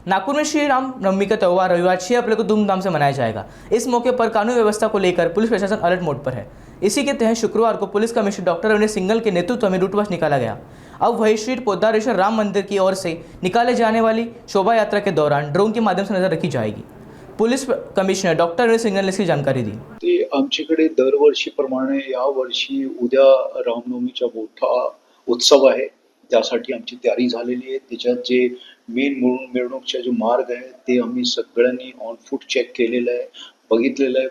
नागपुर में श्री राम नवमी का त्यौहार रविवार 6 अप्रैल को धूमधाम से मनाया जाएगा। इस मौके पर कानून व्यवस्था को लेकर पुलिस प्रशासन अलर्ट मोड पर है। इसी के तहत शुक्रवार को police commissioner doctor Arvind Singhal के नेतृत्व में रूट मार्च निकाला गया। अब वही श्री पोद्दारेश्वर राम मंदिर की ओर से निकाले जाने वाली शोभा यात्रा के दौरान ड्रोन के माध्यम से नजर रखी जाएगी। Police commissioner doctor Arvind Singhal ने इसकी जानकारी दी। ते आमच्याकडे दरवर्षीप्रमाणे या वर्षी उद्या रामनवमीचा मोठा उत्सव आहे, त्यासाठी आमची तयारी झालेली आहे। त्याच्यात जे मेन मिरवणूकचे जे मार्ग आहे ते आम्ही सगळ्यांनी ऑन फूट चेक केलेलं आहे, बघितलेलं आहे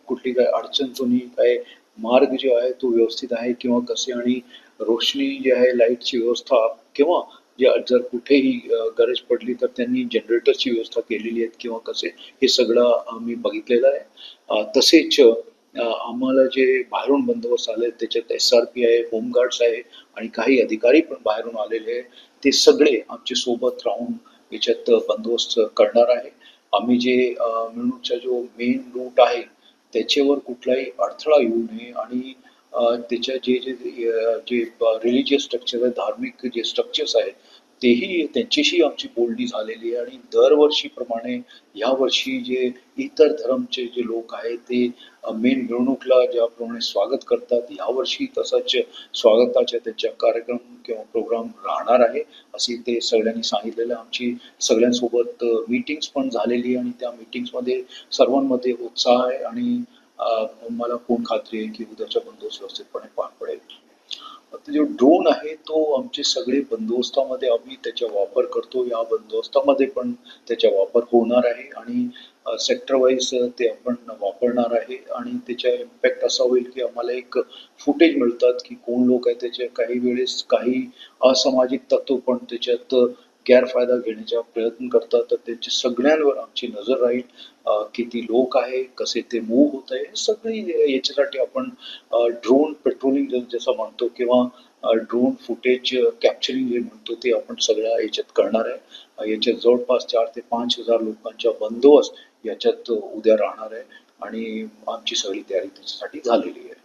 कुठली काय अडचण तो नाही, काय मार्ग जो आहे तो व्यवस्थित आहे किंवा कसे, आणि रोशनी जी आहे लाईटची व्यवस्था किंवा जर कुठेही गरज पडली तर त्यांनी जनरेटरची व्यवस्था केलेली आहे किंवा कसे, हे सगळं आम्ही बघितलेलं आहे। तसेच आम्हाला जे बाहेरून बंदोबस्त आले त्याच्यात SRP आहे, होमगार्ड्स आहे आणि काही अधिकारी पण बाहेरून आलेले आहे, ते सगळे आमच्या सोबत राहून याच्यात बंदोबस्त करणार आहे। आम्ही जे मिरवणूकचा जो मेन रूट आहे त्याच्यावर कुठलाही अडथळा येऊ नये आणि त्याच्या जे जे जे रिलिजियस स्ट्रक्चर आहे, धार्मिक जे स्ट्रक्चर्स आहेत तेही त्यांच्याशी आमची बोलणी झालेली आहे आणि दरवर्षीप्रमाणे यावर्षी जे इतर धर्मचे जे लोक आहेत ते मेन मिरवणूकला ज्याप्रमाणे स्वागत करतात, यावर्षी तसंच स्वागताचे त्यांच्या कार्यक्रम किंवा प्रोग्राम राहणार आहे असे ते सगळ्यांनी सांगितलेलं आहे। आमची सगळ्यांसोबत मीटिंग्स पण झालेली आहे आणि त्या मीटिंग्समध्ये सर्वांमध्ये उत्साह आहे आणि मला पूर्ण खात्री आहे की उद्याचा बंदोबस्त व्यवस्थितपणे पार पडेल। आता जो ड्रोन आहे तो आमचे सगळे बंदोबस्तामध्ये आम्ही त्याचा वापर करतो, या बंदोबस्तामध्ये पण त्याचा वापर होणार आहे आणि सेक्टर वाईज ते आपण वापरणार आहे आणि त्याचा इम्पॅक्ट असा होईल की आम्हाला एक फुटेज मिळतात की कोण लोक आहेत, त्याचे काही वेळेस काही असामाजिक तत्व पण त्याच्यात गैरफायदा घेण्याचा प्रयत्न करतात, तर त्यांच्या सगळ्यांवर आमची नजर राहील। किती लोक आहे, कसे ते मूव्ह होत आहे, सगळी याच्यासाठी आपण ड्रोन पेट्रोलिंग जसं म्हणतो किंवा ड्रोन फुटेज कॅप्चरिंग जे म्हणतो ते आपण सगळ्या याच्यात करणार आहे। याच्यात जवळपास 4 ते 5 हजार लोकांचा बंदोबस्त याच्यात उद्या राहणार आहे आणि आमची सगळी तयारी त्याच्यासाठी झालेली आहे।